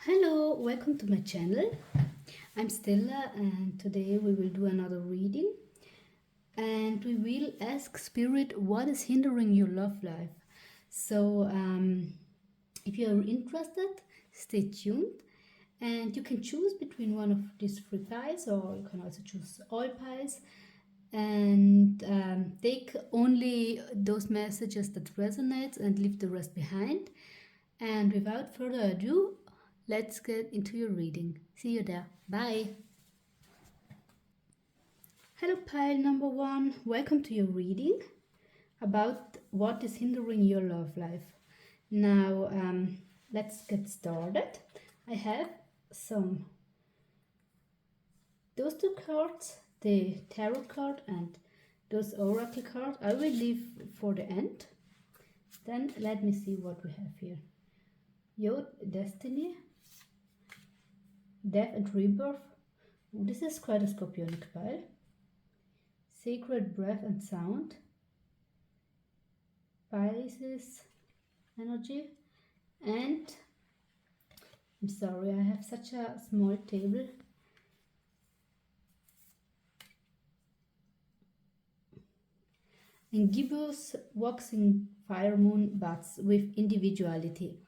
Hello, welcome to my channel. I'm Stella and today we will do another reading and we will ask Spirit what is hindering your love life. So if you are interested, stay tuned and you can choose between one of these three piles or you can also choose all piles and take only those messages that resonate and leave the rest behind. And without further ado, let's get into your reading. See you there. Bye. Hello, pile number one. Welcome to your reading about what is hindering your love life. Now, let's get started. I have those two cards, the tarot card and those oracle cards. I will leave for the end. Then let me see what we have here. Your destiny, death and rebirth. This is quite a scorpionic pile. Sacred breath and sound. Pisces energy. And I'm sorry, I have such a small table. And gibbous waxing fire moon bats with individuality.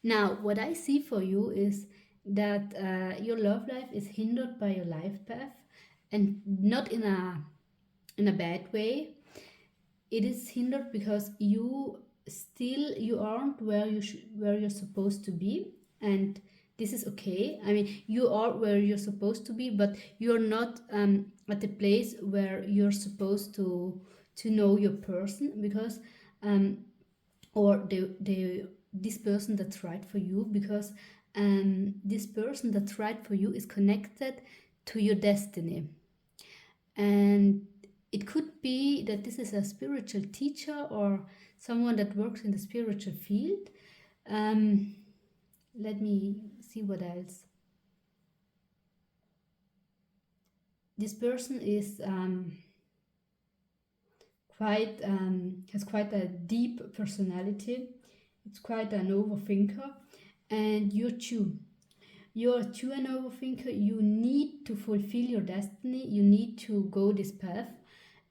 Now, what I see for you is that your love life is hindered by your life path, and not in a bad way. It is hindered because you aren't where you're supposed to be, and this is okay. I mean, you are where you're supposed to be, but you're not at the place where you're supposed to know your person, because or this person that's right for you, because this person that's right for you is connected to your destiny. And it could be that this is a spiritual teacher or someone that works in the spiritual field. Let me see what else. This person is has quite a deep personality. It's quite an overthinker, and you're too. You're too an overthinker. You need to fulfill your destiny. You need to go this path,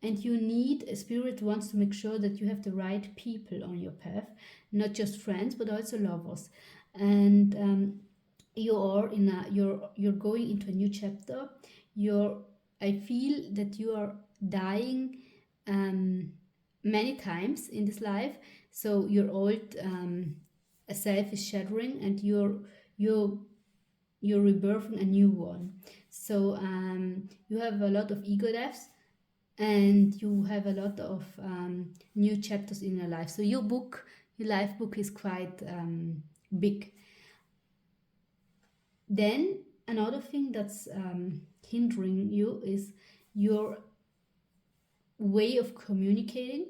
and you need a spirit wants to make sure that you have the right people on your path, not just friends but also lovers. And you're going into a new chapter. I feel that you are dying many times in this life, so your old self is shattering and you're rebirthing a new one. So you have a lot of ego deaths and you have a lot of new chapters in your life. So your life book is quite big. Then another thing that's hindering you is your way of communicating.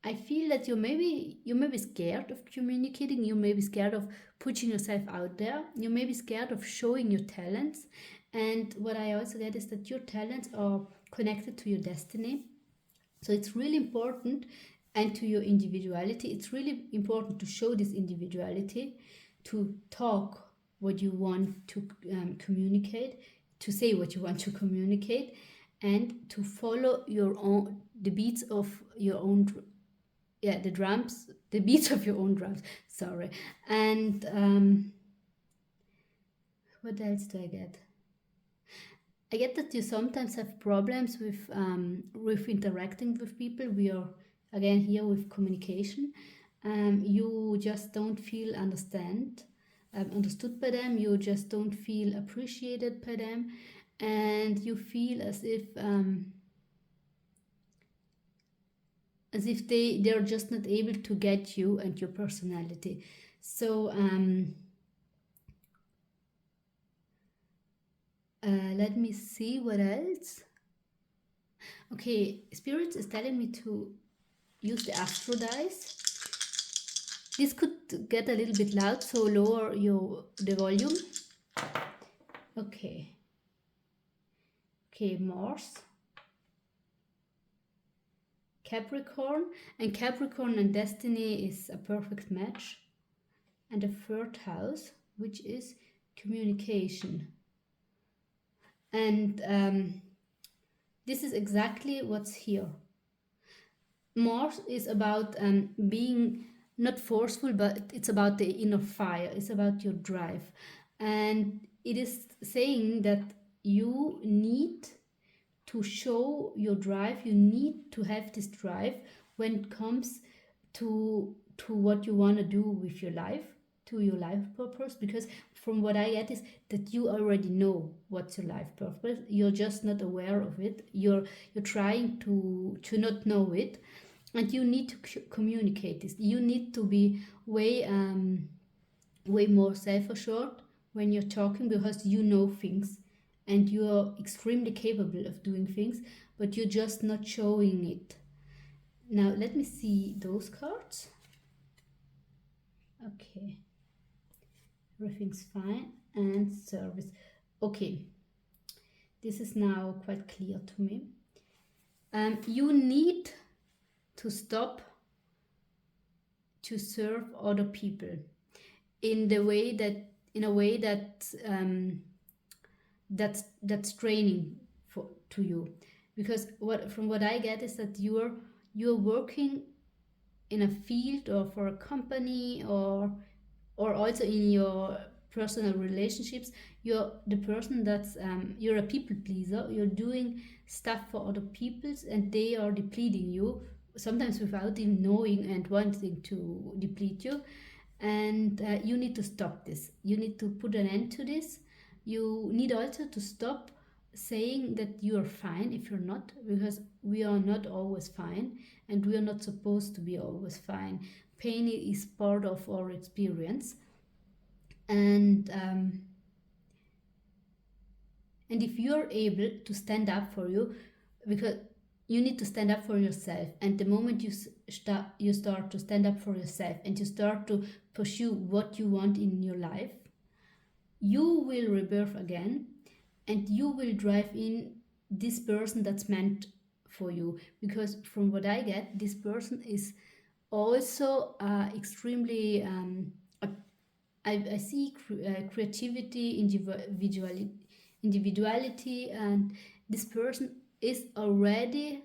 I feel that you may be scared of communicating. You may be scared of putting yourself out there. You may be scared of showing your talents. And what I also get is that your talents are connected to your destiny. So it's really important, and to your individuality. It's really important to show this individuality, to talk what you want to communicate, to say what you want to communicate, and to follow the beats of your own the beats of your own drums. Sorry. And what else do I get? I get that you sometimes have problems with interacting with people. We are again here with communication. You just don't feel understood by them. You just don't feel appreciated by them, and you feel as if they're just not able to get you and your personality. So let me see what else. Okay, Spirit is telling me to use the astro dice. This could get a little bit loud, so lower the volume. Okay, Mars, Capricorn, and Capricorn and Destiny is a perfect match. And the third house, which is communication. And this is exactly what's here. Mars is about being not forceful, but it's about the inner fire, it's about your drive. And it is saying that you need to show your drive, you need to have this drive when it comes to what you want to do with your life, to your life purpose, because from what I get is that you already know what's your life purpose, you're just not aware of it, you're trying to not know it, and you need to communicate this. You need to be way more self-assured when you're talking, because you know things and you're extremely capable of doing things, but you're just not showing it. Now let me see those cards. Okay, everything's fine. And service. Okay, this is now quite clear to me. You need to stop to serve other people in a way that that's training to you, because from what I get is that you're working in a field or for a company, or also in your personal relationships. You're the person that's you're a people pleaser, you're doing stuff for other peoples, and they are depleting you, sometimes without even knowing and wanting to deplete you. And you need to stop this, you need to put an end to this. You need also to stop saying that you are fine if you're not, because we are not always fine, and we are not supposed to be always fine. Pain is part of our experience, and if you're able to stand up for you, because you need to stand up for yourself, and the moment you start to stand up for yourself and you start to pursue what you want in your life, you will rebirth again, and you will drive in this person that's meant for you. Because from what I get, this person is also extremely I see creativity, individuality, and this person is already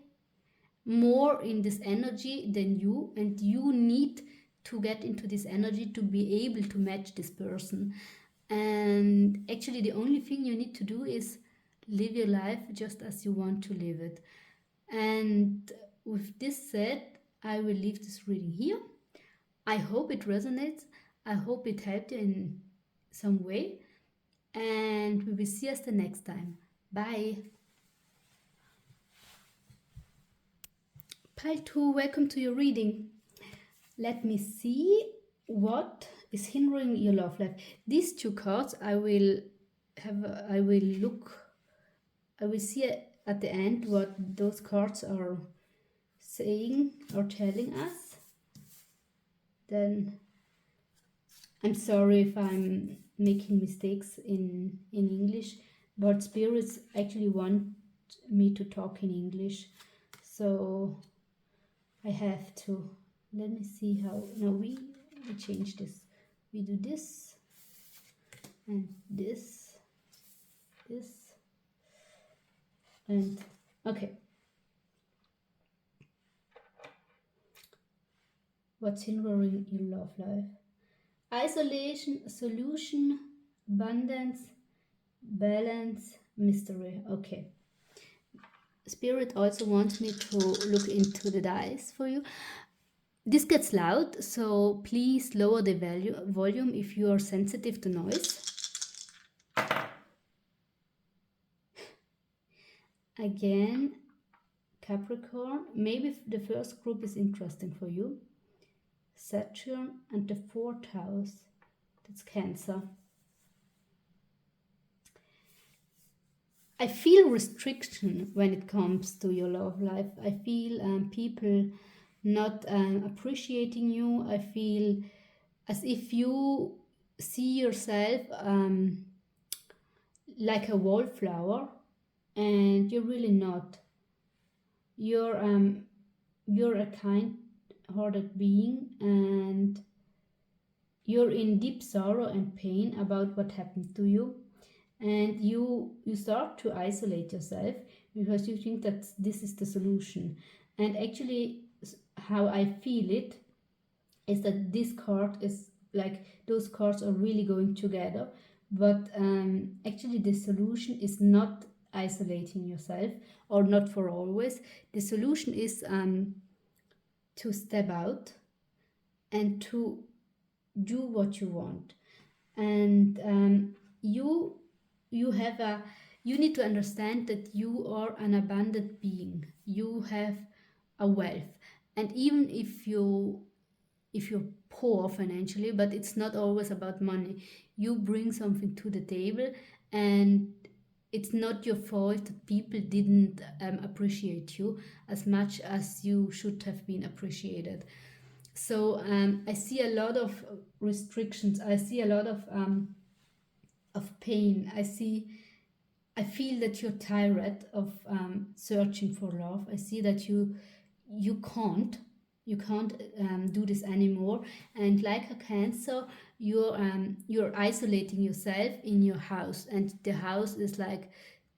more in this energy than you, and you need to get into this energy to be able to match this person. And actually the only thing you need to do is live your life just as you want to live it. And with this said, I will leave this reading here. I hope it resonates, I hope it helped you in some way, and we will see us the next time. Bye. Pile 2, welcome to your reading. Let me see what is hindering your love life. These two cards I will see at the end what those cards are saying or telling us. Then I'm sorry if I'm making mistakes in English, but spirits actually want me to talk in English, so I have to. Let me see how. Now we change this. We do this and this, and okay. What's hindering your love life? Isolation, solution, abundance, balance, mystery. Okay. Spirit also wants me to look into the dice for you. This gets loud, so please lower the volume if you are sensitive to noise. Again, Capricorn, maybe the first group is interesting for you. Saturn and the 4th house, that's Cancer. I feel restriction when it comes to your love life. I feel people not appreciating you. I feel as if you see yourself like a wallflower, and you're really not. You're a kind-hearted being, and you're in deep sorrow and pain about what happened to you, and you start to isolate yourself because you think that this is the solution. And actually, how I feel it is that this card is like those cards are really going together, but actually the solution is not isolating yourself, or not for always. The solution is to step out and to do what you want. And you you have a you need to understand that you are an abundant being. You have a wealth, and even if you're poor financially, but it's not always about money. You bring something to the table, and it's not your fault that people didn't appreciate you as much as you should have been appreciated. So I see a lot of restrictions. I see a lot of pain. I feel that you're tired of searching for love. I see that you can't you can't do this anymore. And like a cancer, you're isolating yourself in your house, and the house is like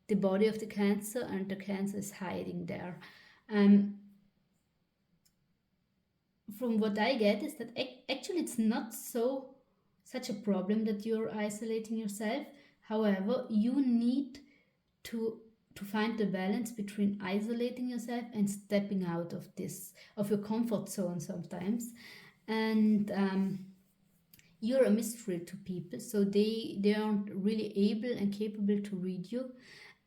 the body of the cancer, and the cancer is hiding there. Um, from what I get is that actually it's not such a problem that you're isolating yourself. However, you need to to find the balance between isolating yourself and stepping out of your comfort zone sometimes. And you're a mystery to people, so they aren't really able and capable to read you.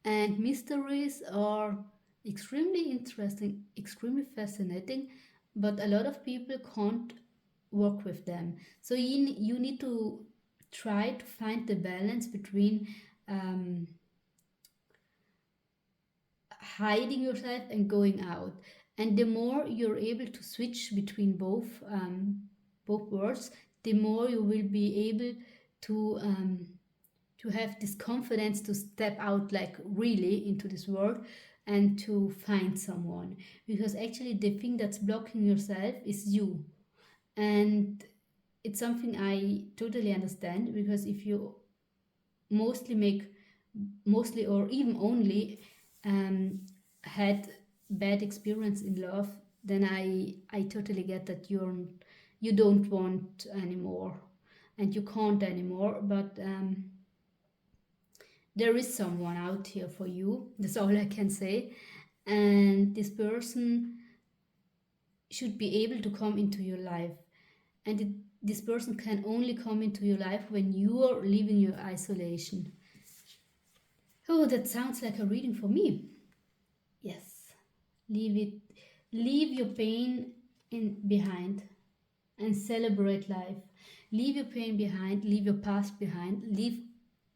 And mysteries are extremely interesting, extremely fascinating, but a lot of people can't work with them. So you need to try to find the balance between um, hiding yourself and going out. And the more you're able to switch between both worlds, the more you will be able to have this confidence to step out, like really into this world, and to find someone. Because actually the thing that's blocking yourself is you. And it's something I totally understand, because if you mostly make mostly or even only um, had bad experience in love, then I totally get that you don't want anymore, and you can't anymore. But there is someone out here for you. That's all I can say. And this person should be able to come into your life. And this person can only come into your life when you are leaving your isolation. Oh, that sounds like a reading for me. Yes. Leave it. Leave your pain in behind and celebrate life. Leave your pain behind, leave your past behind, leave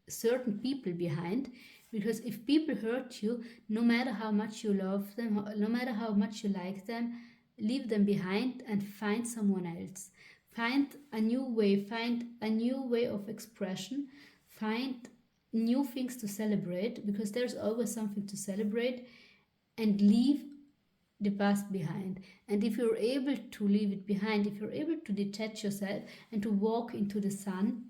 certain people behind, because if people hurt you, no matter how much you love them, no matter how much you like them, leave them behind and find someone else. Find a new way of expression, find new things to celebrate, because there's always something to celebrate, and leave the past behind. And if you're able to leave it behind, if you're able to detach yourself and to walk into the sun,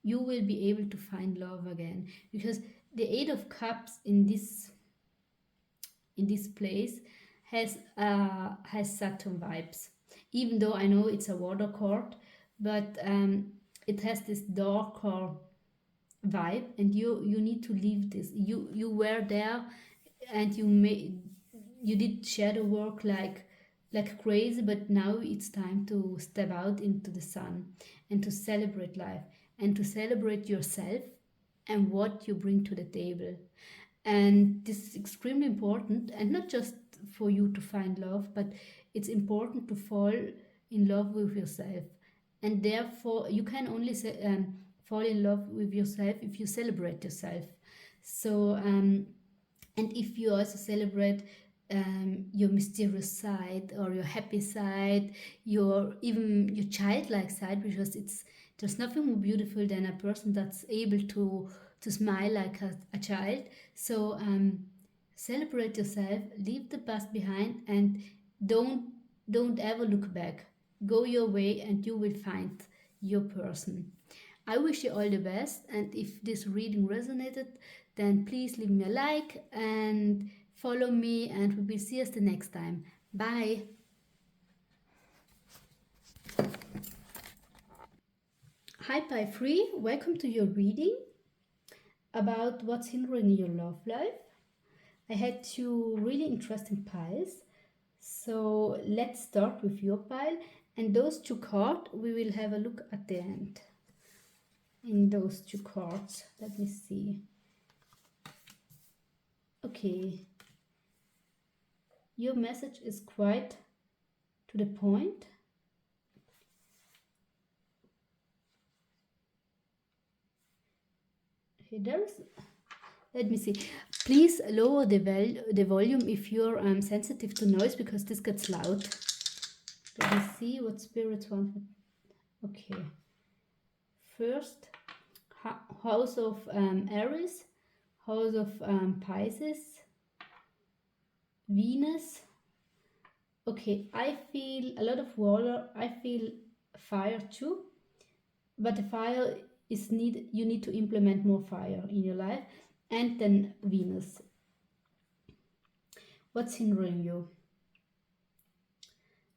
you will be able to find love again. Because the Eight of Cups in this place has Saturn vibes. Even though I know it's a water card, but it has this darker vibe, and you need to leave this. You were there, and you did shadow work like crazy, but now it's time to step out into the sun and to celebrate life and to celebrate yourself and what you bring to the table. And this is extremely important, and not just for you to find love, but it's important to fall in love with yourself. And therefore, you can only fall in love with yourself if you celebrate yourself. So, and if you also celebrate your mysterious side, or your happy side, even your childlike side, because there's nothing more beautiful than a person that's able to smile like a child. So celebrate yourself, leave the past behind, and don't don't ever look back. Go your way, and you will find your person. I wish you all the best, and if this reading resonated, then please leave me a like and follow me, and we will see us the next time. Bye. Hi, Pie Free. Welcome to your reading about what's hindering your love life. I had two really interesting piles. So let's start with your pile, and those two cards we will have a look at the end. In those two cards, let me see. Okay, your message is quite to the point. Okay, let me see. Please lower the volume if you're sensitive to noise, because this gets loud. Let me see what spirits want. Okay. First, house of Aries, house of Pisces, Venus. Okay, I feel a lot of water. I feel fire too, but the fire is you need to implement more fire in your life. And then Venus. What's hindering you?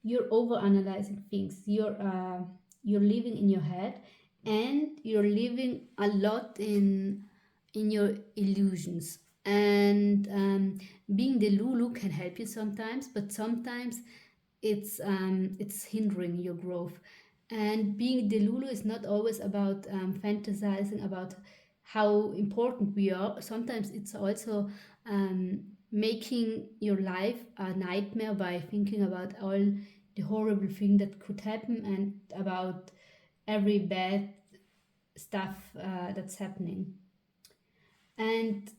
You're over analyzing things. You're living in your head, and you're living a lot in your illusions. And being the Lulu can help you sometimes, but sometimes it's hindering your growth. And being the Lulu is not always about fantasizing about how important we are. Sometimes it's also making your life a nightmare by thinking about all the horrible thing that could happen, and about every bad stuff that's happening. And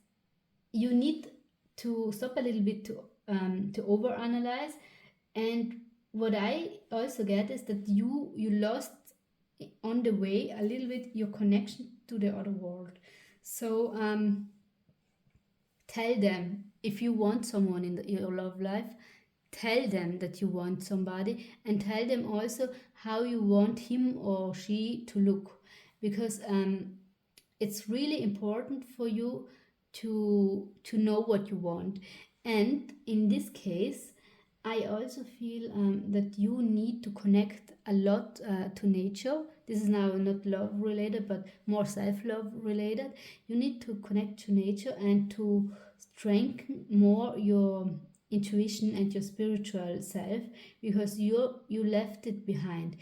you need to stop a little bit to overanalyze. And what I also get is that you lost on the way a little bit your connection to the other world. So tell them, if you want someone in your love life, tell them that you want somebody, and tell them also how you want him or she to look, because it's really important for you to know what you want. And in this case, I also feel that you need to connect a lot to nature. This is now not love related, but more self-love related. You need to connect to nature and to strengthen more your intuition and your spiritual self, because you left it behind.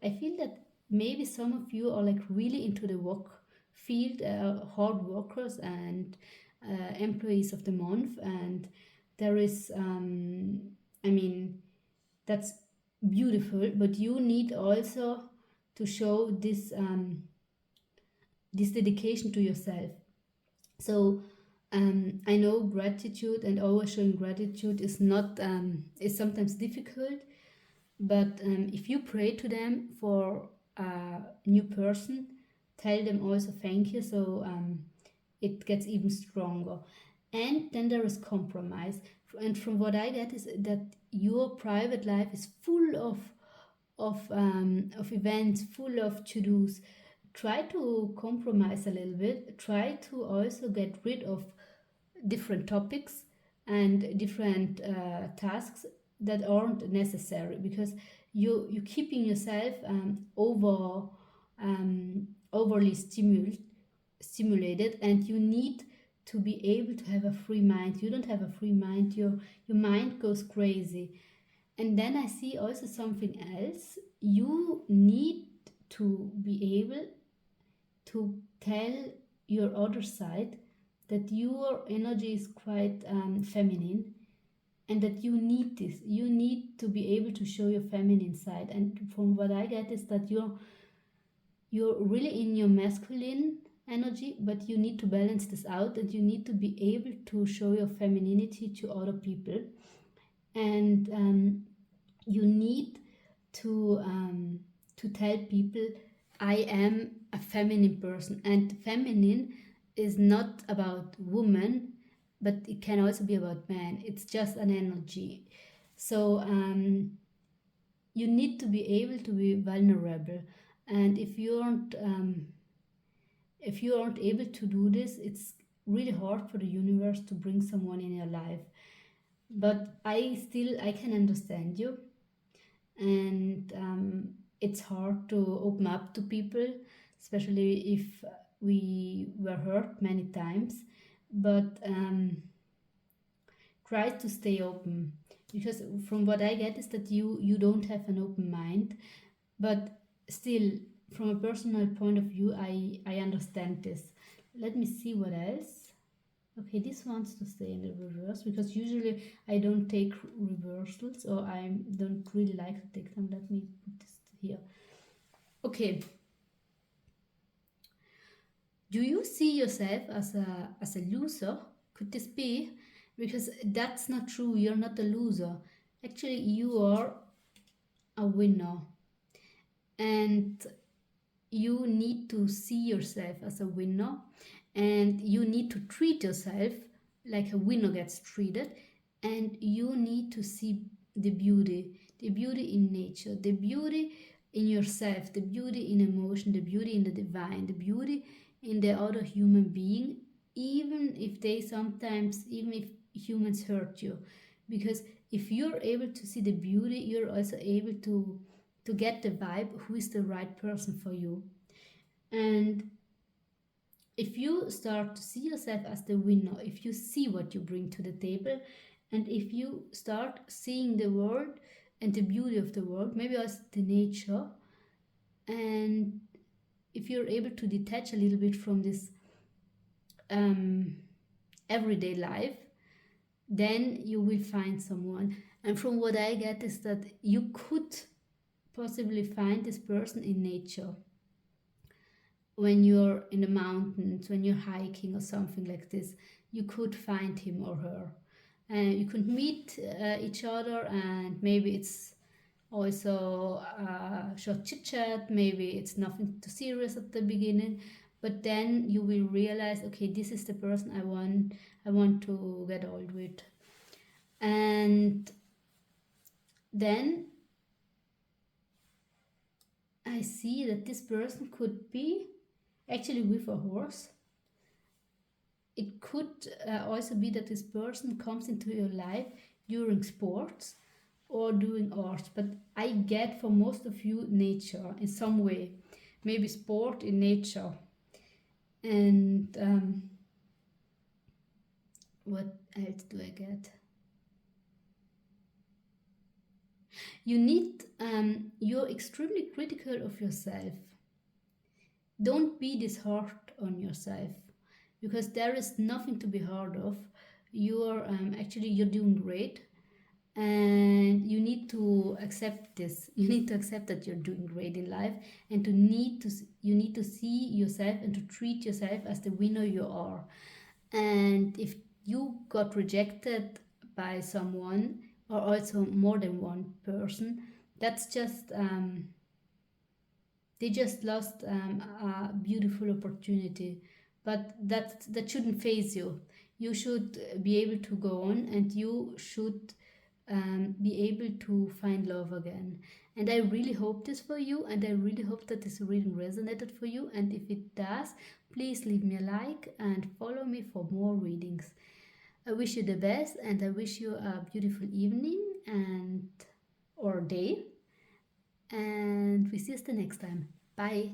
I feel that maybe some of you are like really into the work field, hard workers and employees of the month, and there is I mean, that's beautiful, but you need also to show this dedication to yourself. So I know gratitude and always showing gratitude is not is sometimes difficult, but if you pray to them for a new person, tell them also thank you, so it gets even stronger. And then there is compromise. And from what I get is that your private life is full of events, full of to-dos. Try to compromise a little bit. Try to also get rid of different topics and different tasks that aren't necessary, because you're keeping yourself overly stimulated, and you need to be able to have a free mind. You don't have a free mind. Your mind goes crazy. And then I see also something else. You need to be able to tell your other side that your energy is quite feminine, and that you need this. You need to be able to show your feminine side. And from what I get is that you're really in your masculine energy, but you need to balance this out, and you need to be able to show your femininity to other people. And you need to tell people, I am a feminine person. And feminine is not about woman, but it can also be about man. It's just an energy. So you need to be able to be vulnerable. And if you aren't able to do this, it's really hard for the universe to bring someone in your life. But I can understand you, and it's hard to open up to people, especially if we were hurt many times. But try to stay open, because from what I get is that you don't have an open mind. But still, from a personal point of view, I understand this. Let me see what else. Okay, this wants to stay in the reverse, because usually I don't take reversals, or I don't really like to take them. Let me put this here. Okay. Do you see yourself as a loser? Could this be? Because that's not true. You're not a loser. Actually, you are a winner. And you need to see yourself as a winner, and you need to treat yourself like a winner gets treated, and you need to see the beauty in nature, the beauty in yourself, the beauty in emotion, the beauty in the divine, the beauty in the other human being, even if humans hurt you. Because if you're able to see the beauty, you're also able to get the vibe who is the right person for you. And if you start to see yourself as the winner, if you see what you bring to the table, and if you start seeing the world and the beauty of the world, maybe also the nature, and if you're able to detach a little bit from this um, everyday life, then you will find someone. And from what I get is that you could possibly find this person in nature, when you're in the mountains, when you're hiking or something like this. You could find him or her, and you could meet each other, and maybe it's also a short chit chat, maybe it's nothing too serious at the beginning, but then you will realize, okay, this is the person I want to get old with. And then I see that this person could be actually with a horse. It could also be that this person comes into your life during sports or doing art, but I get for most of you nature in some way, maybe sport in nature. And what else do I get? You're extremely critical of yourself. Don't be this hard on yourself, because there is nothing to be hard of. You're doing great, and you need to accept this. You need to accept that you're doing great in life, and you need to see yourself and to treat yourself as the winner you are. And if you got rejected by someone, or also more than one person, that's just they just lost a beautiful opportunity. But that shouldn't phase you. You should be able to go on, and you should be able to find love again. And I really hope this for you, and I really hope that this reading resonated for you. And if it does, please leave me a like and follow me for more readings. I wish you the best, and I wish you a beautiful evening and or day. And we see us the next time. Bye.